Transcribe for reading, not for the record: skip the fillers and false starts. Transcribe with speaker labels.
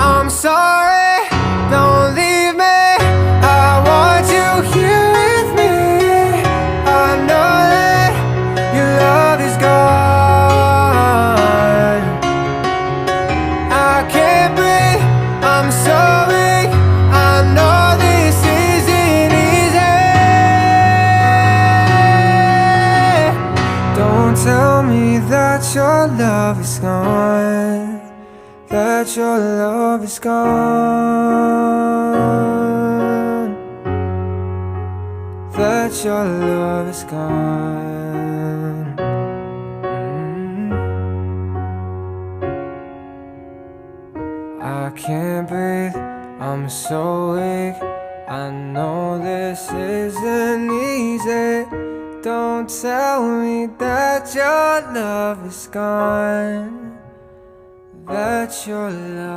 Speaker 1: I'm sorry, don't leave me. I want you here with me. I know that your love is gone. I can't breathe, I'm so weak. I know this isn't easy. Don't tell me that your love is gone, that your love is gone, that your love is gone. I can't breathe, I'm so weak. I know this isn't easy. Don't tell me that your love is gone, that your love